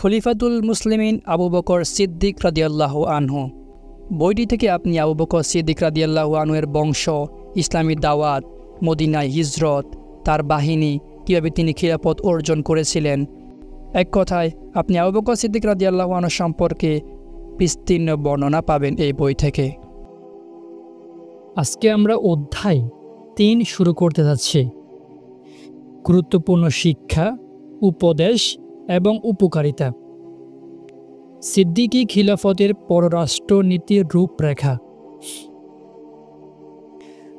খলিফাতুল মুসলিমিন আবু বকর সিদ্দিক রাদিয়াল্লাহু আনহু। বইটি থেকে আপনি আবু বকর সিদ্দিক রাদিয়াল্লাহু আনহু এর বংশ, ইসলামী দাওয়াত, মদিনায় হিজরত, তার বাহিনী, কীভাবে তিনি খিলাফত অর্জন করেছিলেন, এক কথায় আপনি আবু বকর সিদ্দিক রাদিয়াল্লাহু আনহু সম্পর্কে বিস্তীর্ণ বর্ণনা পাবেন এই বই থেকে। আজকে আমরা অধ্যায় ৩ শুরু করতে যাচ্ছি। গুরুত্বপূর্ণ শিক্ষা, উপদেশ এবং উপকারিতা। সিদ্দিকী খিলাফতের পররাষ্ট্রনীতির রূপরেখা।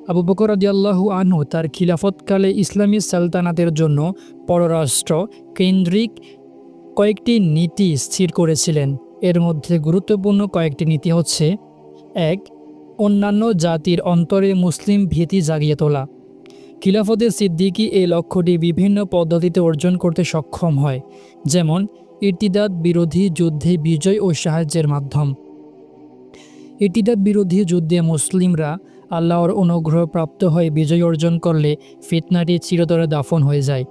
আবু বকর রাদিয়াল্লাহু আনহু তার খিলাফতকালে ইসলামী সালতানাতের জন্য পররাষ্ট্র কেন্দ্রিক কয়েকটি নীতি স্থির করেছিলেন। এর মধ্যে গুরুত্বপূর্ণ কয়েকটি নীতি হচ্ছে: ১. অন্যান্য জাতির অন্তরে মুসলিম ভীতি জাগিয়ে তোলা। খিলাফতে সিদ্দিকী এই লক্ষ্যটি বিভিন্ন পদ্ধতিতে অর্জন করতে সক্ষম হয়, যেমন ইরতিদাদ বিরোধী যুদ্ধে বিজয় ও সাহায্যের মাধ্যম। ইরতিদাদ বিরোধী যুদ্ধে মুসলিমরা আল্লাহর অনুগ্রহ প্রাপ্ত হয়ে বিজয় অর্জন করলে ফিতনাটি চিরতরে দাফন হয়ে যায়।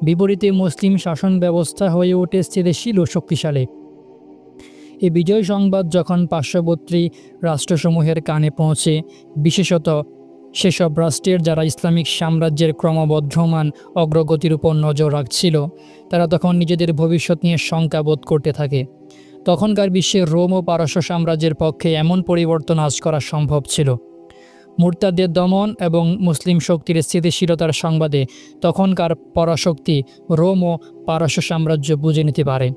বিপরীতে মুসলিম শাসন ব্যবস্থা হয়ে ওঠে স্থিতিশীল ও শক্তিশালী। এই বিজয় সংবাদ যখন পার্শ্ববর্তী রাষ্ট্রসমূহের কানে পৌঁছে, বিশেষত সেসব রাষ্ট্রের যারা ইসলামিক সাম্রাজ্যের ক্রমবর্ধমান অগ্রগতির উপর নজর রাখছিল, তারা তখন নিজেদের ভবিষ্যৎ নিয়ে শঙ্কা বোধ করতে থাকে। তখনকার বিশ্বে রোম ও পারস্য সাম্রাজ্যের পক্ষে এমন পরিবর্তন আজ করা সম্ভব ছিল। মুরতাদদের দমন এবং মুসলিম শক্তির স্থিতিশীলতার সংবাদে তখনকার পরাশক্তি রোম ও পারস্য সাম্রাজ্য বুঝে নিতে পারে।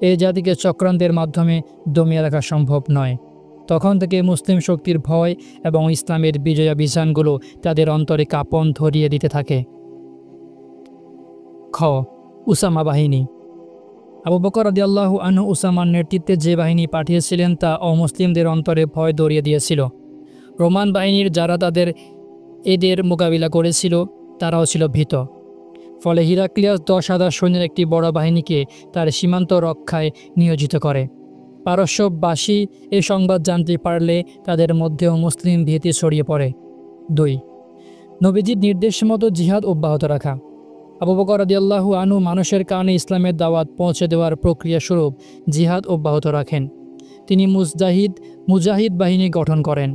এই জাতিকে চক্রান্তের মাধ্যমে দমিয়ে রাখা সম্ভব নয়। তখন থেকে মুসলিম শক্তির ভয় এবং ইসলামের বিজয়াভিযানগুলো তাদের অন্তরে কাঁপন ধরিয়ে দিতে থাকে। খ. উসামা বাহিনী। আবু বকর রাদিয়াল্লাহু আনহু উসামার নেতৃত্বে যে বাহিনী পাঠিয়েছিলেন তা অমুসলিমদের অন্তরে ভয় ধরিয়ে দিয়েছিল। রোমান বাহিনীর যারা এদের মোকাবিলা করেছিল তারাও ছিল ভীত। ফলে হিরাক্লিয়াস 10,000 সৈন্যের একটি বড় বাহিনীকে তার সীমান্ত রক্ষায় নিয়োজিত করে। পারস্যবাসী এ সংবাদ জানতে পারলে তাদের মধ্যেও মুসলিম ভীতি ছড়িয়ে পড়ে। 2. নবীজির নির্দেশ মতো জিহাদ অব্যাহত রাখা। আবু বকর রাদিয়াল্লাহু আনহু মানুষের কানে ইসলামের দাওয়াত পৌঁছে দেওয়ার প্রক্রিয়া স্বরূপ জিহাদ অব্যাহত রাখেন। তিনি মুজাহিদ বাহিনী গঠন করেন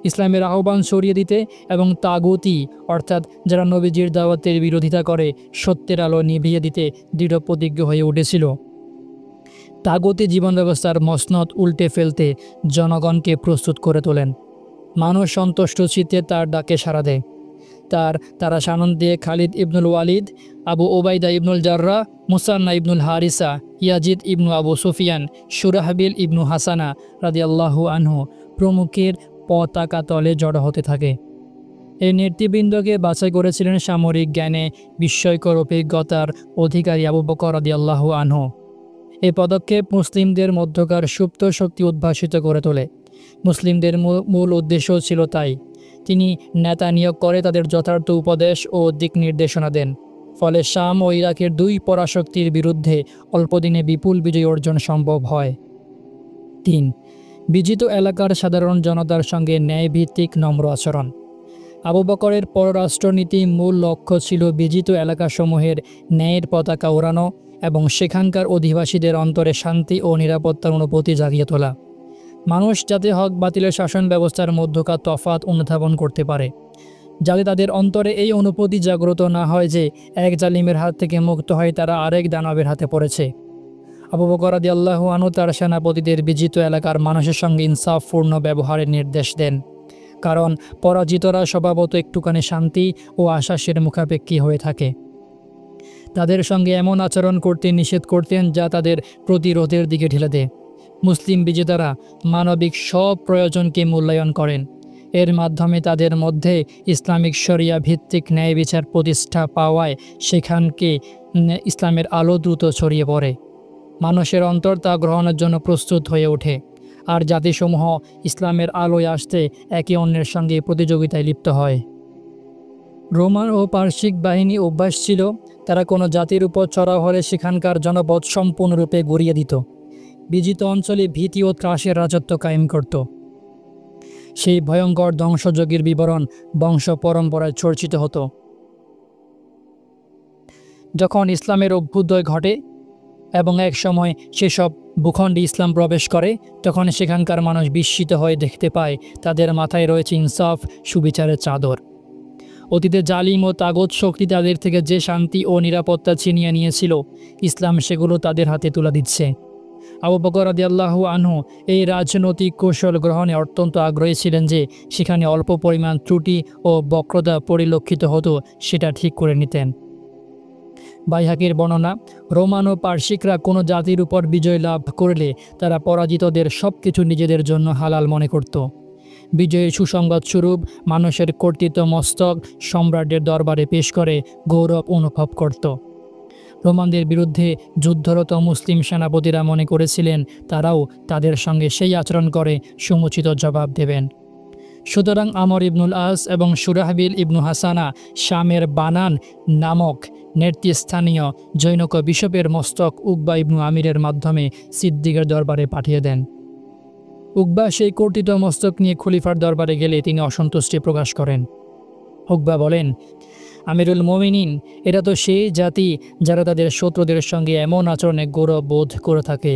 ইসলামের আহ্বান ছড়িয়ে দিতে এবং তাগুতি অর্থাৎ যারা নবীজির দাওয়াতের বিরোধিতা করে সত্যের আলো নিভিয়ে দিতে দৃঢ় প্রতিজ্ঞ হয়ে উঠেছিল। তাগুতি জীবন ব্যবস্থার মসনদ উল্টে ফেলতে জনগণকে প্রস্তুত করে তোলেন। মানুষ সন্তুষ্ট চিত্তে তার ডাকে সাড়া দেয়। তারা সানন্দ দিয়ে খালিদ ইবনুল ওয়ালিদ, আবু ওবাইদা ইবনুল জাররাহ, মুসান্না ইবনুল হারিসা, ইয়াজিদ ইবনু আবু সুফিয়ান, শুরাহবিল ইবনু হাসানা রাদিয়াল্লাহু আনহু প্রমুখের পতাকা তলে জড়ো হতে থাকে। এই নেতৃবৃন্দকে বাছাই করেছিলেন সামরিক জ্ঞানে বিস্ময়কর অভিজ্ঞতার অধিকারী আবু বকর রাদিয়াল্লাহু আনহু। এই পদক্ষেপ মুসলিমদের মধ্যকার সুপ্ত শক্তি উদ্ভাসিত করে তোলে। মুসলিমদের মূল উদ্দেশ্য ছিল তাই। তিনি নেতা নিয়োগ করে তাদের যথার্থ উপদেশ ও দিক নির্দেশনা দেন। ফলে শাম ও ইরাকের 2 পরাশক্তির বিরুদ্ধে অল্পদিনে বিপুল বিজয় অর্জন সম্ভব হয়। 3. বিজিত এলাকার সাধারণ জনতার সঙ্গে ন্যায়ভিত্তিক নম্র আচরণ। আবু বকরের পররাষ্ট্রনীতি মূল লক্ষ্য ছিল বিজিত এলাকাসমূহের ন্যায়ের পতাকা ওড়ানো এবং সেখানকার অধিবাসীদের অন্তরে শান্তি ও নিরাপত্তার অনুভূতি জাগিয়ে তোলা। মানুষ যাতে হক বাতিলের শাসন ব্যবস্থার মধ্যকার তফাৎ অনুধাবন করতে পারে, যাতে তাদের অন্তরে এই অনুভূতি জাগ্রত না হয় যে এক জালিমের হাত থেকে মুক্ত হয় তারা আরেক দানবের হাতে পড়েছে। আবু বকর রাদিয়াল্লাহু আনহু তার সেনাপতিদের বিজিত এলাকার মানুষের সঙ্গে ইনসাফপূর্ণ ব্যবহারের নির্দেশ দেন, কারণ পরাজিতরা স্বভাবত একটুখানি শান্তি ও আশ্বাসের মুখাপেক্ষী হয়ে থাকে। তাদের সঙ্গে এমন আচরণ করতে নিষেধ করতেন যা তাদের প্রতিরোধের দিকে ঠেলে দেয়। মুসলিম বিজেতারা মানবিক সব প্রয়োজনকে মূল্যায়ন করেন। এর মাধ্যমে তাদের মধ্যে ইসলামিক শরিয়া ভিত্তিক ন্যায় বিচার প্রতিষ্ঠা পাওয়ায় সেখানকে ইসলামের আলো দ্রুত ছড়িয়ে পড়ে। মানুষের অন্তর তা গ্রহণের জন্য প্রস্তুত হয়ে ওঠে, আর জাতিসমূহ ইসলামের আলোয় আসতে একে অন্যের সঙ্গে প্রতিযোগিতায় লিপ্ত হয়। রোমান ও পার্শ্বিক বাহিনী অভ্যাস ছিল তারা কোনো জাতির উপর চড়াও হলে সেখানকার জনপদ সম্পূর্ণরূপে গড়িয়ে দিত। বিজিত অঞ্চলে ভীতি ও ত্রাসের রাজত্ব কায়েম করত। সেই ভয়ঙ্কর ধ্বংসযজ্ঞের বিবরণ বংশ পরম্পরায় চর্চিত হতো। যখন ইসলামের অভ্যুদয় ঘটে এবং এক সময় সেসব ভূখণ্ডে ইসলাম প্রবেশ করে, তখন সেখানকার মানুষ বিস্মিত হয়ে দেখতে পায় তাদের মাথায় রয়েছে ইনসাফ, সুবিচারের চাদর। অতীতে জালিম ও তাগত শক্তি তাদের থেকে যে শান্তি ও নিরাপত্তা ছিনিয়ে নিয়েছিল, ইসলাম সেগুলো তাদের হাতে তুলে দিচ্ছে। আবু বকর রাদিয়াল্লাহু আনহু এই রাজনৈতিক কৌশল গ্রহণে অত্যন্ত আগ্রহী ছিলেন যে সেখানে অল্প পরিমাণ ত্রুটি ও বক্রতা পরিলক্ষিত হতো সেটা ঠিক করে নিতেন। বাইহাকির বর্ণনা, রোমান ও পার্সিকরা কোনো জাতির উপর বিজয় লাভ করলে তারা পরাজিতদের সব কিছু নিজেদের জন্য হালাল মনে করত। বিজয়ের সুসংবাদ স্বরূপ মানুষের কর্তৃত্ব মস্তক সম্রাটের দরবারে পেশ করে গৌরব অনুভব করত। রোমানদের বিরুদ্ধে যুদ্ধরত মুসলিম সেনাপতিরা মনে করেছিলেন তারাও তাদের সঙ্গে সেই আচরণ করে সমুচিত জবাব দেবেন। সুতরাং আমর ইবনুল আস এবং সুরাহবিল ইবনু হাসানা শামের বানান নামক নেতৃস্থানীয় জৈনক বিশপের মস্তক উকবা ইবনু আমিরের মাধ্যমে সিদ্দিকের দরবারে পাঠিয়ে দেন। উকবা সেই কর্তৃত্ব মস্তক নিয়ে খলিফার দরবারে গেলে তিনি অসন্তুষ্টি প্রকাশ করেন। উকবা বলেন, আমিরুল মোমিনিন, এরা তো সেই জাতি যারা তাদের শত্রুদের সঙ্গে এমন আচরণে গৌরব বোধ করে থাকে।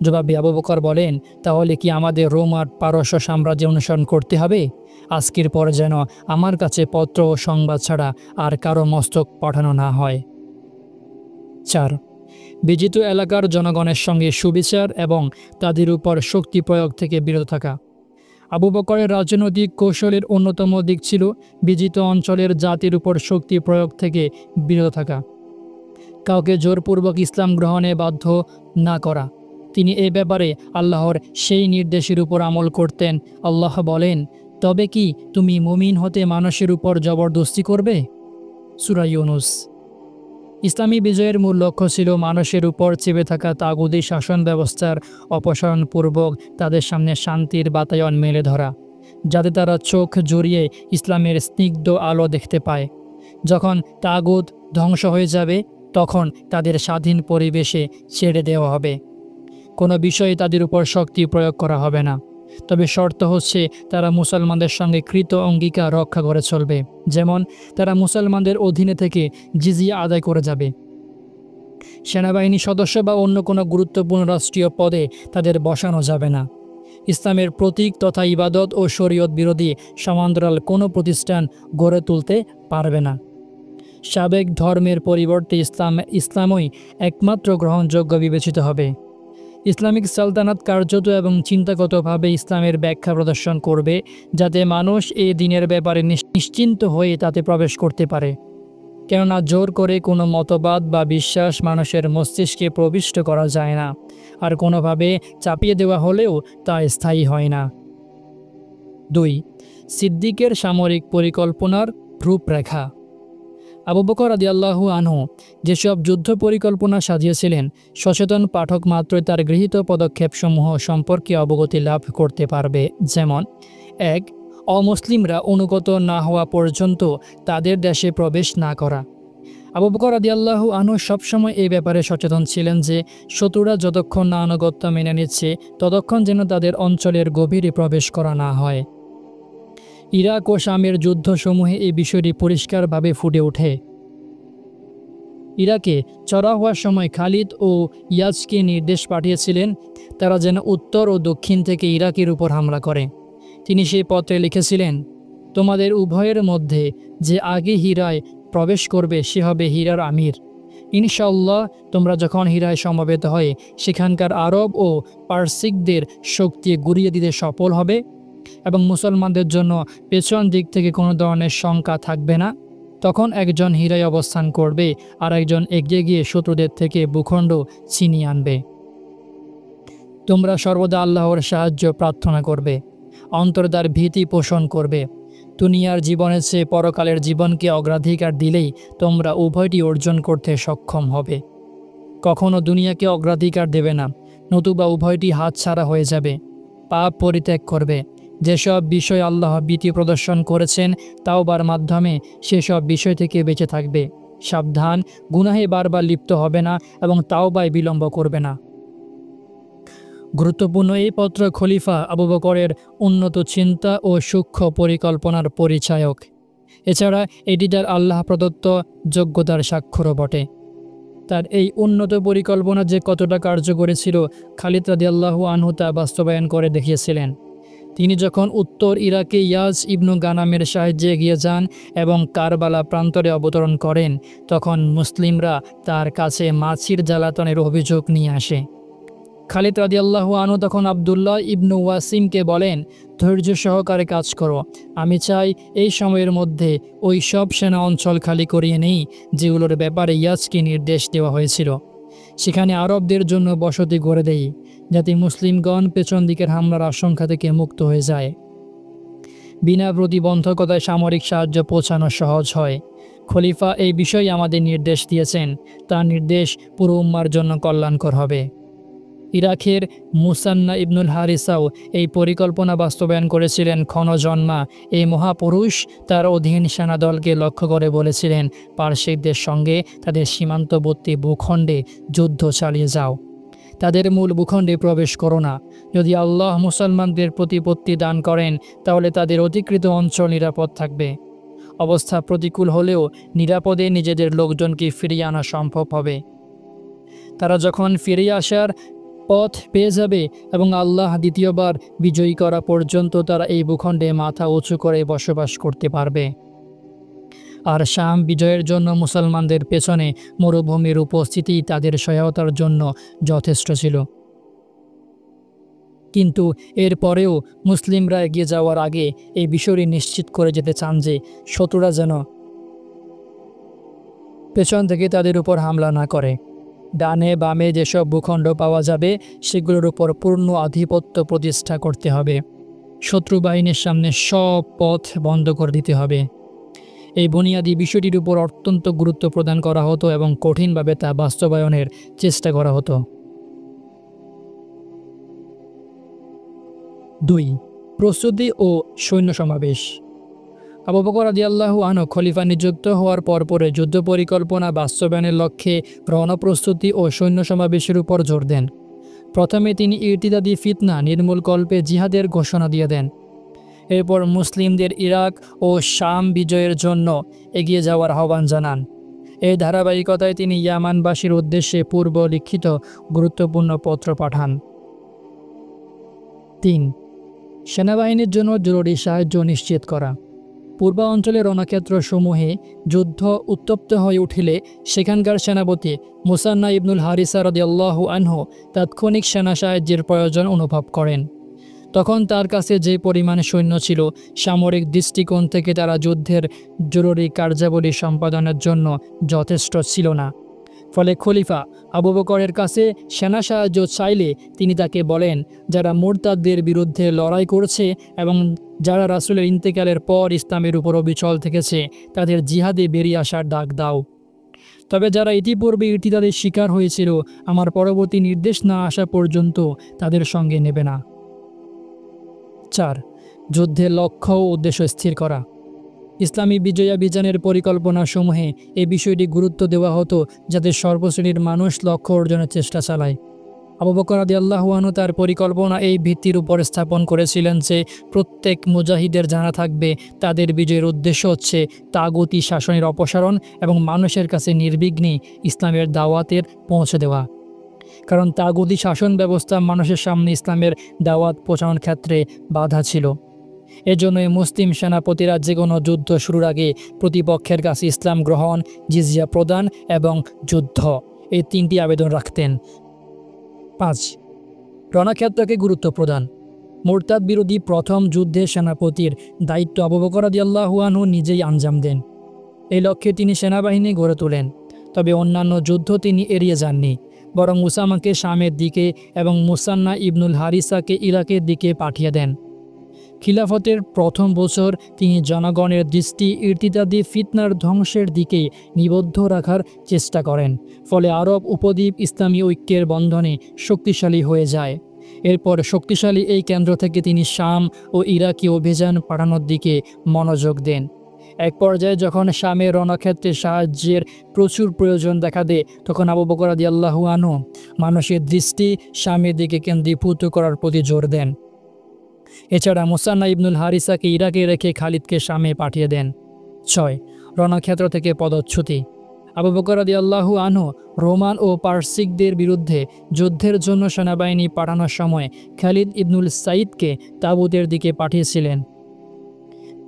জবাবে আবু বকর বলেন, তাহলে কি আমাদের রোম আর পারস্য সাম্রাজ্য অনুসরণ করতে হবে? আজকের পর যেন আমার কাছে পত্র ও সংবাদ ছাড়া আর কারো মস্তক পাঠানো না হয়। 4. বিজিত এলাকার জনগণের সঙ্গে সুবিচার এবং তাদের উপর শক্তি প্রয়োগ থেকে বিরত থাকা। আবু বকরের রাজনৈতিক কৌশলের অন্যতম দিক ছিল বিজিত অঞ্চলের জাতির উপর শক্তি প্রয়োগ থেকে বিরত থাকা, কাউকে জোরপূর্বক ইসলাম গ্রহণে বাধ্য না করা। তিনি এ ব্যাপারে আল্লাহর সেই নির্দেশের উপর আমল করতেন। আল্লাহ বলেন, তবে কি তুমি মুমিন হতে মানুষের উপর জবরদস্তি করবে? সূরা ইউনুস। ইসলামী বিজয়ের মূল লক্ষ্য ছিল মানুষের উপর চেপে থাকা তাগুদি শাসন ব্যবস্থার অপসারণপূর্বক তাদের সামনে শান্তির বাতায়ন মেলে ধরা, যাতে তারা চোখ জড়িয়ে ইসলামের স্নিগ্ধ আলো দেখতে পায়। যখন তাগুত ধ্বংস হয়ে যাবে, তখন তাদের স্বাধীন পরিবেশে ছেড়ে দেওয়া হবে। কোনো বিষয়ে তাদের উপর শক্তি প্রয়োগ করা হবে না, তবে শর্ত হচ্ছে তারা মুসলমানদের সঙ্গে কৃত অঙ্গীকার রক্ষা করে চলবে। যেমন, তারা মুসলমানদের অধীনে থেকে জিজিয়া আদায় করে যাবে। সেনাবাহিনী সদস্য বা অন্য কোনো গুরুত্বপূর্ণ রাষ্ট্রীয় পদে তাদের বসানো যাবে না। ইসলামের প্রতীক তথা ইবাদত ও শরীয়ত বিরোধী সমান্তরাল কোনো প্রতিষ্ঠান গড়ে তুলতে পারবে না। সাবেক ধর্মের পরিবর্তে ইসলামই একমাত্র গ্রহণযোগ্য বিবেচিত হবে। ইসলামিক সালতানাত কার্যত এবং চিন্তাগতভাবে ইসলামের ব্যাখ্যা প্রদর্শন করবে, যাতে মানুষ এই দিনের ব্যাপারে নিশ্চিন্ত হয়ে তাতে প্রবেশ করতে পারে। কেননা জোর করে কোনো মতবাদ বা বিশ্বাস মানুষের মস্তিষ্কে প্রবিষ্ট করা যায় না, আর কোনোভাবে চাপিয়ে দেওয়া হলেও তা স্থায়ী হয় না। 2. সিদ্দিকের সামরিক পরিকল্পনার রূপরেখা। আবু বকর রাদিয়াল্লাহু আনহু যেসব যুদ্ধ পরিকল্পনা সাজিয়েছিলেন, সচেতন পাঠক মাত্রই তার গৃহীত পদক্ষেপসমূহ সম্পর্কে অবগতি লাভ করতে পারবে। যেমন, 1. অমুসলিমরা অনুগত না হওয়া পর্যন্ত তাদের দেশে প্রবেশ না করা। আবু বকর রাদিয়াল্লাহু আনহু সবসময় এই ব্যাপারে সচেতন ছিলেন যে শত্রুরা যতক্ষণ না আনুগত্য মেনে নিচ্ছে, ততক্ষণ যেন তাদের অঞ্চলের গভীরে প্রবেশ করা না হয়। ইরাক ও শামের যুদ্ধসমূহে এই বিষয়টি পরিষ্কারভাবে ফুটে ওঠে। ইরাকে চড়া হওয়ার সময় খালিদ ও ইয়াজকে নির্দেশ পাঠিয়েছিলেন তারা যেন উত্তর ও দক্ষিণ থেকে ইরাকের উপর হামলা করে। তিনি সেই পত্রে লিখেছিলেন, তোমাদের উভয়ের মধ্যে যে আগে হীরায় প্রবেশ করবে সে হবে হীরার আমির। ইনশাআল্লাহ তোমরা যখন হীরায় সমবেত হয়ে সেখানকার আরব ও পার্সিকদের শক্তি গুড়িয়ে দিতে সফল হবে এবং মুসলমানদের জন্য পেছন দিক থেকে কোনো ধরনের শঙ্কা থাকবে না, তখন একজন হীরায় অবস্থান করবে আর একজন এগিয়ে গিয়ে শত্রুদের থেকে ভূখণ্ড ছিনিয়ে আনবে। তোমরা সর্বদা আল্লাহর সাহায্য প্রার্থনা করবে, অন্তর্দার ভীতি পোষণ করবে। দুনিয়ার জীবনের চেয়ে পরকালের জীবনকে অগ্রাধিকার দিলেই তোমরা উভয়টি অর্জন করতে সক্ষম হবে। কখনো দুনিয়াকে অগ্রাধিকার দেবে না, নতুবা উভয়টি হাতছাড়া হয়ে যাবে। পাপ পরিত্যাগ করবে। যেসব বিষয় আল্লাহ ভীতি প্রদর্শন করেছেন তাওবার মাধ্যমে সেসব বিষয় থেকে বেঁচে থাকবে। সাবধান, গুনাহে বারবার লিপ্ত হবে না এবং তাওবায় বিলম্ব করবে না। গুরুত্বপূর্ণ এই পত্র খলিফা আবু বকরের উন্নত চিন্তা ও সূক্ষ্ম পরিকল্পনার পরিচায়ক। এছাড়া এটি তার আল্লাহ প্রদত্ত যোগ্যতার স্বাক্ষরও বটে। তার এই উন্নত পরিকল্পনা যে কতটা কার্যকরী ছিল, খালিদ রাদিয়াল্লাহু আনহু তা বাস্তবায়ন করে দেখিয়েছিলেন। তিনি যখন উত্তর ইরাকে ইয়াজ ইবনু গানামের সাহায্যে এগিয়ে যান এবং কারবালা প্রান্তরে অবতরণ করেন, তখন মুসলিমরা তার কাছে মাছির জ্বালাতনের অভিযোগ নিয়ে আসে। খালিদ রাদিয়াল্লাহু আনহু তখন আবদুল্লাহ ইবনু ওয়াসিমকে বলেন, ধৈর্য সহকারে কাজ করো। আমি চাই এই সময়ের মধ্যে ওই সব সেনা অঞ্চল খালি করিয়ে নেই যেগুলোর ব্যাপারে ইয়াজকে নির্দেশ দেওয়া হয়েছিল। সেখানে আরবদের জন্য বসতি গড়ে দেই, যাতে মুসলিমগণ পেছন দিকের হামলার আশঙ্কা থেকে মুক্ত হয়ে যায়। বিনা প্রতিবন্ধকতায় সামরিক সাহায্য পৌঁছানো সহজ হয়। খলিফা এই বিষয়ে আমাদের নির্দেশ দিয়েছেন, তার নির্দেশ পুরো উম্মার জন্য কল্যাণকর হবে। ইরাকের মুসান্না ইবনুল হারিসাও এই পরিকল্পনা বাস্তবায়ন করেছিলেন। ক্ষণজন্মা এই মহাপুরুষ তার অধীন সেনাদলকে লক্ষ্য করে বলেছিলেন, পারসিকদের সঙ্গে তাদের সীমান্তবর্তী ভূখণ্ডে যুদ্ধ চালিয়ে যাও, তাদের মূল ভূখণ্ডে প্রবেশ করো না। যদি আল্লাহ মুসলমানদের প্রতিপত্তি দান করেন, তাহলে তাদের অধিকৃত অঞ্চল নিরাপদ থাকবে। অবস্থা প্রতিকূল হলেও নিরাপদে নিজেদের লোকজনকে ফিরিয়ে আনা সম্ভব হবে। তারা যখন ফিরে আসার পথ পেয়ে যাবে এবং আল্লাহ দ্বিতীয়বার বিজয়ী করা পর্যন্ত তারা এই ভূখণ্ডে মাথা উঁচু করে বসবাস করতে পারবে। আর শাম বিজয়ের জন্য মুসলমানদের পেছনে মরুভূমির উপস্থিতি তাদের সহায়তার জন্য যথেষ্ট ছিল। কিন্তু এরপরেও মুসলিমরা এগিয়ে যাওয়ার আগে এই বিষয়টি নিশ্চিত করে যেতে চান যে শত্রুরা যেন পেছন থেকে তাদের উপর হামলা না করে। ডানে বামে যেসব ভূখণ্ড পাওয়া যাবে সেগুলোর উপর পূর্ণ আধিপত্য প্রতিষ্ঠা করতে হবে। শত্রু বাহিনীর সামনে সব পথ বন্ধ করে দিতে হবে। এই বুনিয়াদী বিষয়টির উপর অত্যন্ত গুরুত্ব প্রদান করা হতো এবং কঠিনভাবে তা বাস্তবায়নের চেষ্টা করা হতো। 2. প্রস্তুতি ও সৈন্য সমাবেশ। আবু বকর রাদিয়াল্লাহু আনহু খলিফা নিযুক্ত হওয়ার পরপরে যুদ্ধ পরিকল্পনা বাস্তবায়নের লক্ষ্যে রণপ্রস্তুতি ও সৈন্য সমাবেশের উপর জোর দেন। প্রথমে তিনি ইরতিদাদি ফিতনা নির্মূলকল্পে জিহাদের ঘোষণা দিয়ে দেন। এরপর মুসলিমদের ইরাক ও শাম বিজয়ের জন্য এগিয়ে যাওয়ার আহ্বান জানান। এই ধারাবাহিকতায় তিনি ইয়ামানবাসীর উদ্দেশ্যে পূর্ব লিখিত গুরুত্বপূর্ণ পত্র পাঠান। 3. সেনাবাহিনীর জন্য জরুরি সাহায্য নিশ্চিত করা। পূর্বাঞ্চলের রণক্ষেত্রসমূহে যুদ্ধ উত্তপ্ত হয়ে উঠিলে সেখানকার সেনাপতি মুসান্না ইবনুল হারিসা রাদিয়াল্লাহু আনহু তাৎক্ষণিক সেনা সাহায্যের প্রয়োজন অনুভব করেন। তখন তার কাছে যে পরিমাণ সৈন্য ছিল, সামরিক দৃষ্টিকোণ থেকে তারা যুদ্ধের জরুরি কার্যাবলী সম্পাদনের জন্য যথেষ্ট ছিল না। ফলে খলিফা আবু বকরের কাছে সেনা সাহায্য চাইলে তিনি তাকে বলেন, যারা মুরতাদদের বিরুদ্ধে লড়াই করছে এবং যারা রাসূলের ইন্তেকালের পর ইসলামের উপর অবিচল থেকেছে, তাদের জিহাদে বেরিয়ে আসার ডাক দাও। তবে যারা ইতিপূর্বে ইরতিদাদের শিকার হয়েছিল, আমার পরবর্তী নির্দেশ না আসা পর্যন্ত তাদের সঙ্গে নেবে না। 4. যুদ্ধের লক্ষ্য ও উদ্দেশ্য স্থির করা। ইসলামী বিজয়াভিযানের পরিকল্পনাসমূহে এই বিষয়টি গুরুত্ব দেওয়া হতো যাতে সর্বশ্রেণীর মানুষ লক্ষ্য অর্জনের চেষ্টা চালায়। আবু বকর রাদিয়াল্লাহু আনহু তার পরিকল্পনা এই ভিত্তির উপর স্থাপন করেছিলেন যে প্রত্যেক মুজাহিদের জানা থাকবে তাদের বিজয়ের উদ্দেশ্য হচ্ছে তাগুতি শাসনের অপসারণ এবং মানুষের কাছে নির্বিঘ্নে ইসলামের দাওয়াতের পৌঁছে দেওয়া। কারণ তাগুতি শাসন ব্যবস্থা মানুষের সামনে ইসলামের দাওয়াত পৌঁছানোর ক্ষেত্রে বাধা ছিল। এজন্য মুসলিম সেনাপতিরা যে কোনো যুদ্ধ শুরুর আগে প্রতিপক্ষের কাছে ইসলাম গ্রহণ, জিজিয়া প্রদান এবং যুদ্ধ, এই 3টি আবেদন রাখতেন। 5. রণক্ষেত্রকে গুরুত্ব প্রদান। মুরতাদ বিরোধী প্রথম যুদ্ধে সেনাপতির দায়িত্ব আবু বকর রাদিয়াল্লাহু আনহু নিজেই আঞ্জাম দেন। এই লক্ষ্যে তিনি সেনাবাহিনী গড়ে তোলেন। তবে অন্যান্য যুদ্ধ তিনি এড়িয়ে যাননি, বরং উসামাকে শামের দিকে এবং মুসান্না ইবনুল হারিসাকে ইরাকের দিকে পাঠিয়ে দেন। খিলাফতের প্রথম বছর তিনি জনগণের দৃষ্টি ইরতিদাদি ফিতনার ধ্বংসের দিকে নিবদ্ধ রাখার চেষ্টা করেন। ফলে আরব উপদ্বীপ ইসলামী ঐক্যের বন্ধনে শক্তিশালী হয়ে যায়। এরপর শক্তিশালী এই কেন্দ্র থেকে তিনি শাম ও ইরাকি অভিযান পাঠানোর দিকে মনোযোগ দেন। এক পর্যায়ে যখন শামের রণক্ষেত্রে সাহায্যের প্রচুর প্রয়োজন দেখা দেয়, তখন আবু বকর রাদিয়াল্লাহু আনহু মানুষের দৃষ্টি শামের দিকে কেন্দ্রীভূত করার প্রতি জোর দেন। এছাড়া মুসান্না ইবনুল হারিসাকে ইরাকে রেখে খালিদকে শামে পাঠিয়ে দেন। 6. রণক্ষেত্র থেকে পদচ্যুতি। আবু বকর রাদিয়াল্লাহু আনহু রোমান ও পারসিকদের বিরুদ্ধে যুদ্ধের জন্য সেনাবাহিনী পাঠানোর সময় খালিদ ইবনুল সাইদকে তাবুতের দিকে পাঠিয়েছিলেন,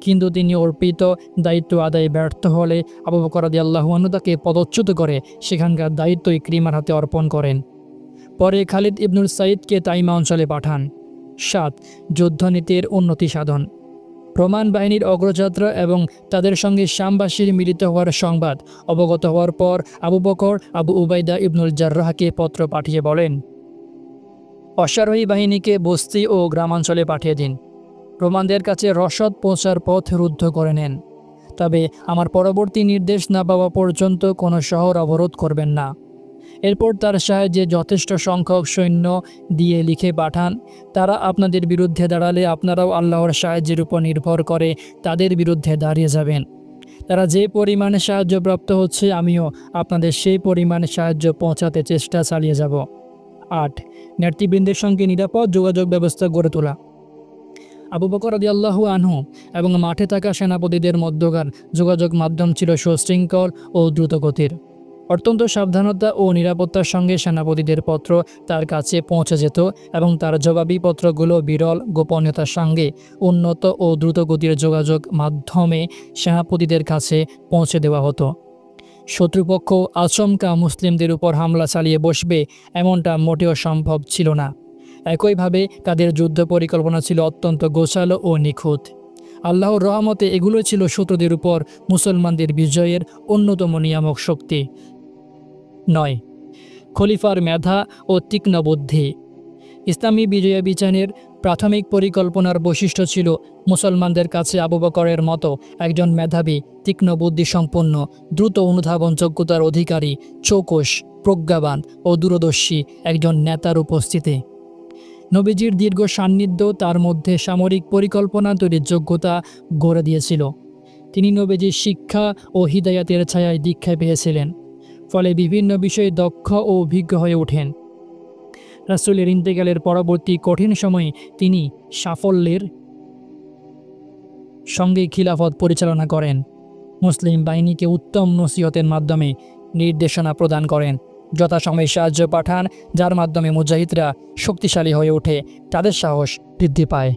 কিন্তু তিনি অর্পিত দায়িত্ব আদায়ে ব্যর্থ হলে আবু বকর রাদিয়াল্লাহু আনহু তাকে পদচ্যুত করে সেখানকার দায়িত্ব ইকরিমার হাতে অর্পণ করেন। পরে খালিদ ইবনুল সাইদকে তাইমা অঞ্চলে পাঠান। ৭. যুদ্ধনীতির উন্নতি সাধন। রোমান বাহিনীর অগ্রযাত্রা এবং তাদের সঙ্গে শামবাসীর মিলিত হওয়ার সংবাদ অবগত হওয়ার পর আবু বকর আবু উবাইদা ইবনুল জাররাহকে পত্র পাঠিয়ে বলেন, অশ্বারোহী বাহিনীকে বস্তি ও গ্রামাঞ্চলে পাঠিয়ে দিন। রোমানদের কাছে রসদ পৌঁছার পথ রুদ্ধ করে নেন। তবে আমার পরবর্তী নির্দেশ না পাওয়া পর্যন্ত কোনো শহর অবরোধ করবেন না। এরপর তার সাহায্যে যথেষ্ট সংখ্যক সৈন্য দিয়ে লিখে পাঠান, তারা আপনাদের বিরুদ্ধে দাঁড়ালে আপনারাও আল্লাহর সাহায্যের উপর নির্ভর করে তাদের বিরুদ্ধে দাঁড়িয়ে যাবেন। তারা যে পরিমাণে সাহায্যপ্রাপ্ত হচ্ছে আমিও আপনাদের সেই পরিমাণে সাহায্য পৌঁছাতে চেষ্টা চালিয়ে যাব। ৮. নেতৃবৃন্দের সঙ্গে নিরাপদ যোগাযোগ ব্যবস্থা গড়ে তোলা। আবু বকর রাদিয়াল্লাহু আনহু এবং মাঠে থাকা সেনাপতিদের মধ্যকার যোগাযোগ মাধ্যম ছিল সুশৃঙ্খল ও দ্রুতগতির। অত্যন্ত সাবধানতা ও নিরাপত্তার সঙ্গে সেনাপতিদের পত্র তার কাছে পৌঁছে যেত এবং তার জবাবি পত্রগুলো বিরল গোপনীয়তার সঙ্গে উন্নত ও দ্রুতগতির যোগাযোগ মাধ্যমে সেনাপতিদের কাছে পৌঁছে দেওয়া হতো। শত্রুপক্ষ আচমকা মুসলিমদের উপর হামলা চালিয়ে বসবে এমনটা মোটেও সম্ভব ছিল না। একইভাবে তাদের যুদ্ধ পরিকল্পনা ছিল অত্যন্ত গোছালো ও নিখুঁত। আল্লাহর রহমতে এগুলো ছিল শত্রুদের উপর মুসলমানদের বিজয়ের অন্যতম নিয়ামক শক্তি। ৯. খলিফার মেধা ও তীক্ষ্ণ বুদ্ধি। ইসলামী বিজয়াবিচারের প্রাথমিক পরিকল্পনার বৈশিষ্ট্য ছিল মুসলমানদের কাছে আবু বকরের মতো একজন মেধাবী, তীক্ষ্ণ বুদ্ধিসম্পন্ন, দ্রুত অনুধাবন যোগ্যতার অধিকারী, চৌকস, প্রজ্ঞাবান ও দূরদর্শী একজন নেতার উপস্থিতি। নবীজির দীর্ঘ সান্নিধ্য তার মধ্যে সামরিক পরিকল্পনা তৈরির যোগ্যতা গড়ে দিয়েছিল। তিনি নবীজির শিক্ষা ও হিদায়াতের ছায়ায় দীক্ষা পেয়েছিলেন, ফলে বিভিন্ন বিষয়ে দক্ষ ও অভিজ্ঞ হয়ে ওঠেন। রাসূলের ইন্তেকালের পরবর্তী কঠিন সময়ে তিনি সাফল্যের সঙ্গে খিলাফত পরিচালনা করেন, মুসলিম বাহিনীকে উত্তম নসিহতের মাধ্যমে নির্দেশনা প্রদান করেন, যথাসময়ে সাহায্য পাঠান, যার মাধ্যমে মুজাহিদরা শক্তিশালী হয়ে ওঠে, তাদের সাহস বৃদ্ধি পায়।